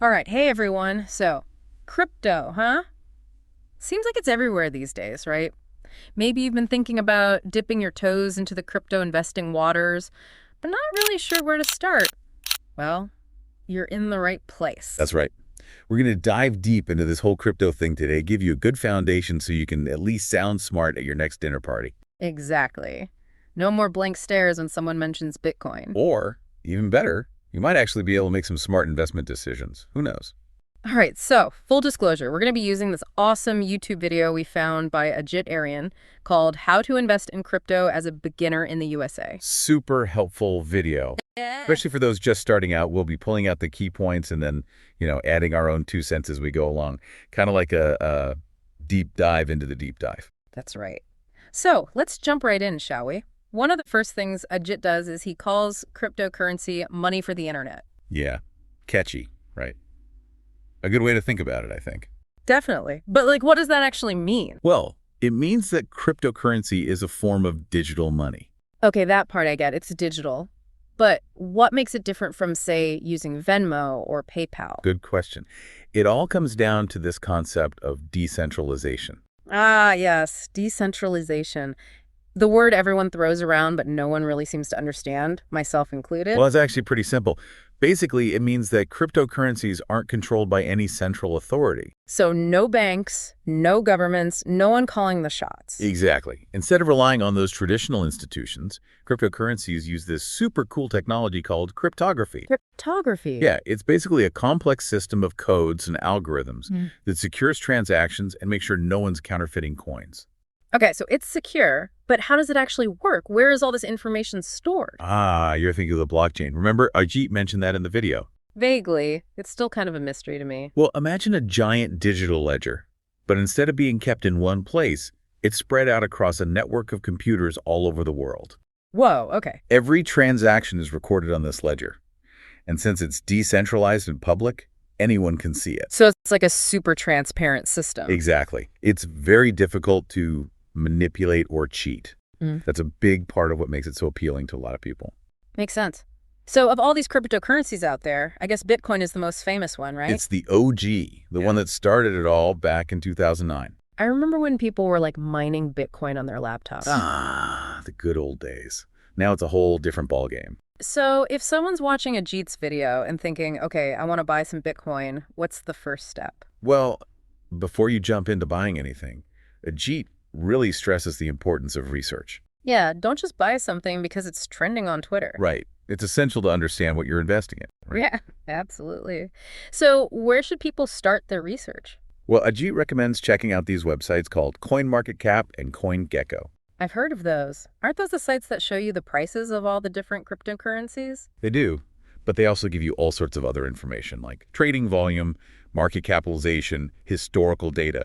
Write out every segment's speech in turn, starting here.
All right, hey everyone. So, crypto, huh? Seems like it's everywhere these days, right? Maybe you've been thinking about dipping your toes into the crypto investing waters, but not really sure where to start. Well, you're in the right place. That's right. We're going to dive deep into this whole crypto thing today, give you a good foundation so you can at least sound smart at your next dinner party. Exactly. No more blank stares when someone mentions Bitcoin. Or, even better, you might actually be able to make some smart investment decisions. Who knows? All right, so full disclosure, we're going to be using this awesome YouTube video we found by Ajit Aryan called How to Invest in Crypto as a Beginner in the USA. Super helpful video. Yeah. Especially for those just starting out, we'll be pulling out the key points and then, adding our own 2 cents as we go along. Kind of like a deep dive into the deep dive. That's right. So let's jump right in, shall we? One of the first things Ajit does is he calls cryptocurrency money for the internet. Yeah. Catchy, right? A good way to think about it, I think. Definitely. But what does that actually mean? Well, it means that cryptocurrency is a form of digital money. Okay, that part I get. It's digital. But what makes it different from, say, using Venmo or PayPal? Good question. It all comes down to this concept of decentralization. Ah, yes, decentralization. The word everyone throws around, but no one really seems to understand, myself included. Well, it's actually pretty simple. Basically, it means that cryptocurrencies aren't controlled by any central authority. So no banks, no governments, no one calling the shots. Exactly. Instead of relying on those traditional institutions, cryptocurrencies use this super cool technology called cryptography. Cryptography. Yeah, it's basically a complex system of codes and algorithms that secures transactions and makes sure no one's counterfeiting coins. Okay, so it's secure, but how does it actually work? Where is all this information stored? Ah, you're thinking of the blockchain. Remember, Ajit mentioned that in the video. Vaguely. It's still kind of a mystery to me. Well, imagine a giant digital ledger, but instead of being kept in one place, it's spread out across a network of computers all over the world. Whoa, okay. Every transaction is recorded on this ledger, and since it's decentralized and public, anyone can see it. So it's like a super transparent system. Exactly. It's very difficult to manipulate or cheat. That's a big part of what makes it so appealing to a lot of people. Makes sense. So of all these cryptocurrencies out there, I guess Bitcoin is the most famous one, right? It's the OG, the one that started it all back in 2009. I remember when people were mining Bitcoin on their laptops. Ah, the good old days. Now it's a whole different ballgame. So if someone's watching Ajit's video and thinking, okay, I want to buy some Bitcoin, what's the first step? Well, before you jump into buying anything, Ajit really stresses the importance of research. Yeah, don't just buy something because it's trending on Twitter. Right. It's essential to understand what you're investing in. Right? Yeah, absolutely. So where should people start their research? Well, Ajit recommends checking out these websites called CoinMarketCap and CoinGecko. I've heard of those. Aren't those the sites that show you the prices of all the different cryptocurrencies? They do, but they also give you all sorts of other information like trading volume, market capitalization, historical data.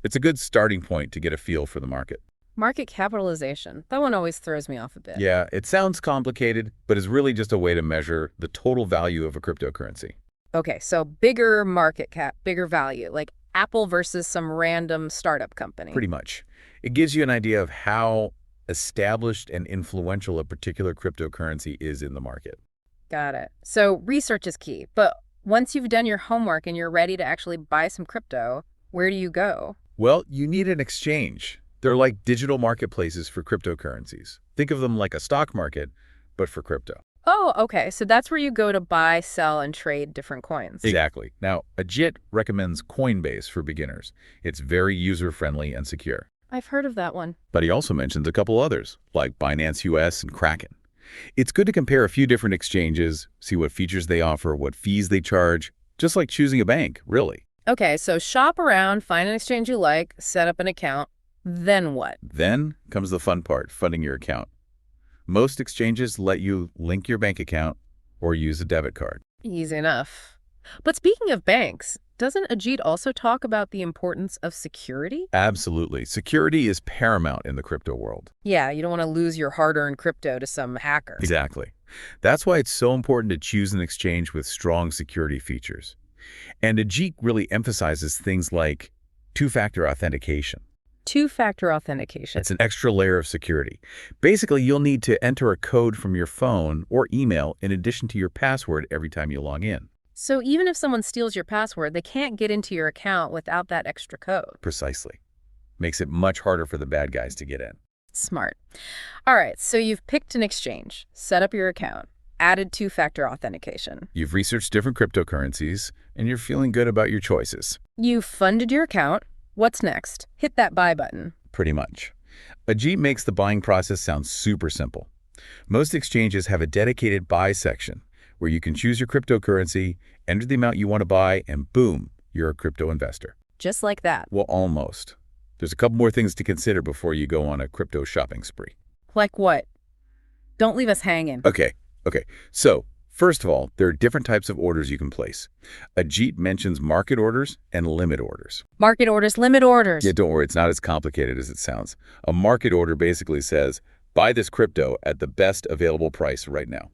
It's a good starting point to get a feel for the market. Market capitalization. That one always throws me off a bit. Yeah, it sounds complicated, but is really just a way to measure the total value of a cryptocurrency. Okay, so bigger market cap, bigger value, like Apple versus some random startup company. Pretty much. It gives you an idea of how established and influential a particular cryptocurrency is in the market. Got it. So research is key, but once you've done your homework and you're ready to actually buy some crypto, where do you go? Well, you need an exchange. They're like digital marketplaces for cryptocurrencies. Think of them like a stock market, but for crypto. Oh, okay. So that's where you go to buy, sell, and trade different coins. Exactly. Now, Ajit recommends Coinbase for beginners. It's very user-friendly and secure. I've heard of that one. But he also mentions a couple others, like Binance US and Kraken. It's good to compare a few different exchanges, see what features they offer, what fees they charge, just like choosing a bank, really. Okay, so shop around, find an exchange you like, set up an account. Then what? Then comes the fun part, funding your account. Most exchanges let you link your bank account or use a debit card. Easy enough. But speaking of banks, doesn't Ajit also talk about the importance of security? Absolutely. Security is paramount in the crypto world. Yeah, you don't want to lose your hard-earned crypto to some hacker. Exactly. That's why it's so important to choose an exchange with strong security features. And Ajit really emphasizes things like two-factor authentication. Two-factor authentication. It's an extra layer of security. Basically, you'll need to enter a code from your phone or email in addition to your password every time you log in. So even if someone steals your password, they can't get into your account without that extra code. Precisely. Makes it much harder for the bad guys to get in. Smart. All right, so you've picked an exchange, set up your account, added two-factor authentication. You've researched different cryptocurrencies, and you're feeling good about your choices. You've funded your account. What's next? Hit that buy button. Pretty much. Ajit makes the buying process sound super simple. Most exchanges have a dedicated buy section where you can choose your cryptocurrency, enter the amount you want to buy, and boom, you're a crypto investor. Just like that. Well, almost. There's a couple more things to consider before you go on a crypto shopping spree. Like what? Don't leave us hanging. Okay. So, first of all, there are different types of orders you can place. Ajit mentions market orders and limit orders. Market orders, limit orders. Yeah, don't worry, it's not as complicated as it sounds. A market order basically says, buy this crypto at the best available price right now.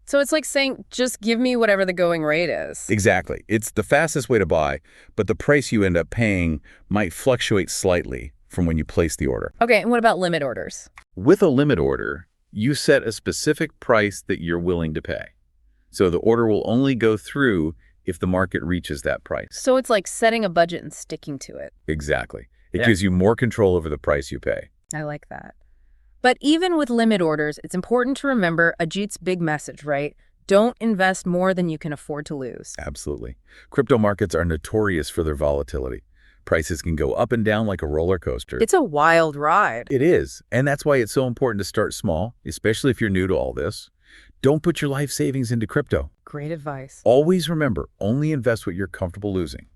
So it's like saying, just give me whatever the going rate is. Exactly. It's the fastest way to buy, but the price you end up paying might fluctuate slightly from when you place the order. Okay, and what about limit orders? With a limit order, you set a specific price that you're willing to pay. So the order will only go through if the market reaches that price. So it's like setting a budget and sticking to it. Exactly. It Yeah. gives you more control over the price you pay. I like that. But even with limit orders, it's important to remember Ajit's big message, right? Don't invest more than you can afford to lose. Absolutely. Crypto markets are notorious for their volatility. Prices can go up and down like a roller coaster. It's a wild ride. It is. And that's why it's so important to start small, especially if you're new to all this. Don't put your life savings into crypto. Great advice. Always remember, only invest what you're comfortable losing.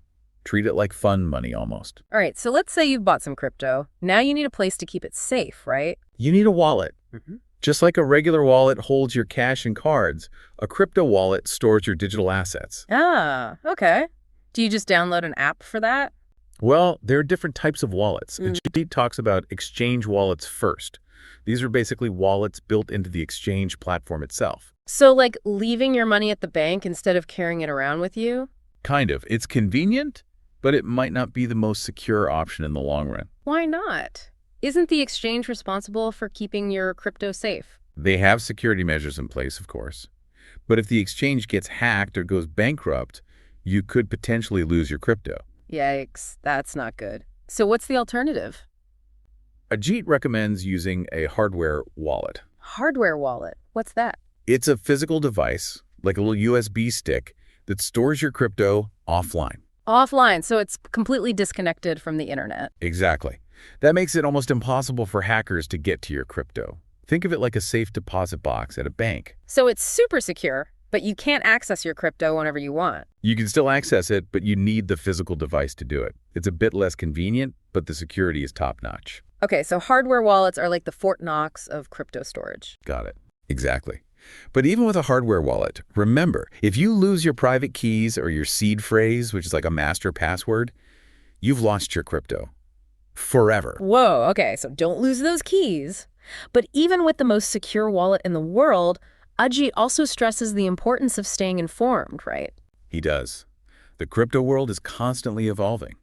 Treat it like fun money almost. All right, so let's say you've bought some crypto. Now you need a place to keep it safe, right? You need a wallet. Mm-hmm. Just like a regular wallet holds your cash and cards, a crypto wallet stores your digital assets. Ah, okay. Do you just download an app for that? Well, there are different types of wallets. Ajit talks about exchange wallets first. These are basically wallets built into the exchange platform itself. So like leaving your money at the bank instead of carrying it around with you? Kind of. It's convenient, but it might not be the most secure option in the long run. Why not? Isn't the exchange responsible for keeping your crypto safe? They have security measures in place, of course. But if the exchange gets hacked or goes bankrupt, you could potentially lose your crypto. Yikes, that's not good. So what's the alternative? Ajit recommends using a hardware wallet. Hardware wallet. What's that? It's a physical device, like a little USB stick, that stores your crypto offline. Offline, so it's completely disconnected from the internet. Exactly. That makes it almost impossible for hackers to get to your crypto. Think of it like a safe deposit box at a bank. So it's super secure, but you can't access your crypto whenever you want. You can still access it, but you need the physical device to do it. It's a bit less convenient, but the security is top-notch. Okay, so hardware wallets are like the Fort Knox of crypto storage. Got it. Exactly. But even with a hardware wallet, remember, if you lose your private keys or your seed phrase, which is like a master password, you've lost your crypto. Forever. Whoa, okay, so don't lose those keys. But even with the most secure wallet in the world, Ajit also stresses the importance of staying informed, right? He does. The crypto world is constantly evolving.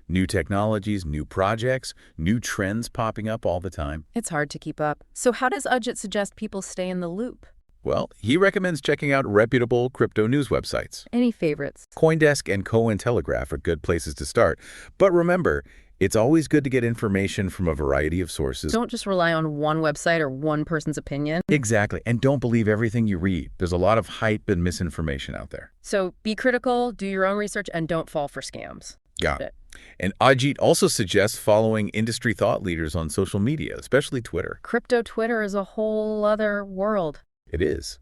New technologies, new projects, new trends popping up all the time. It's hard to keep up. So how does Ajit suggest people stay in the loop? Well, he recommends checking out reputable crypto news websites. Any favorites? CoinDesk and Cointelegraph are good places to start. But remember, it's always good to get information from a variety of sources. Don't just rely on one website or one person's opinion. Exactly. And don't believe everything you read. There's a lot of hype and misinformation out there. So be critical, do your own research, and don't fall for scams. Got it. And Ajit also suggests following industry thought leaders on social media, especially Twitter. Crypto Twitter is a whole other world. It is.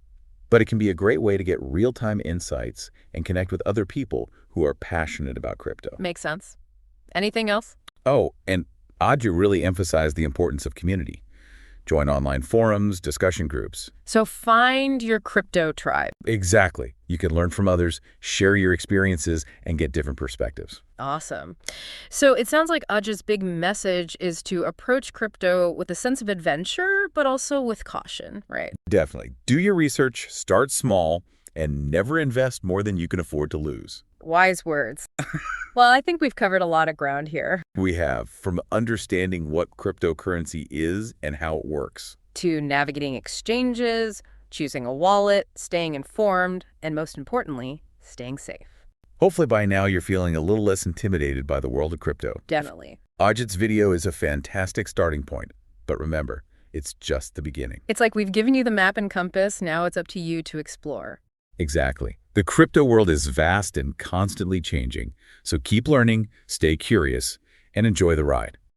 But it can be a great way to get real-time insights and connect with other people who are passionate about crypto. Makes sense. Anything else? Oh, and Ajit really emphasized the importance of community. Join online forums, discussion groups. So find your crypto tribe. Exactly. You can learn from others, share your experiences, and get different perspectives. Awesome. So it sounds like Ajit's big message is to approach crypto with a sense of adventure, but also with caution, right? Definitely. Do your research, start small, and never invest more than you can afford to lose. Wise words. Well, I think we've covered a lot of ground here. We have, from understanding what cryptocurrency is and how it works, To navigating exchanges, choosing a wallet, staying informed, and most importantly, staying safe. Hopefully by now you're feeling a little less intimidated by the world of crypto. Definitely. Ajit's video is a fantastic starting point, but remember, it's just the beginning. It's like we've given you the map and compass, now it's up to you to explore. Exactly. The crypto world is vast and constantly changing, so keep learning, stay curious, and enjoy the ride.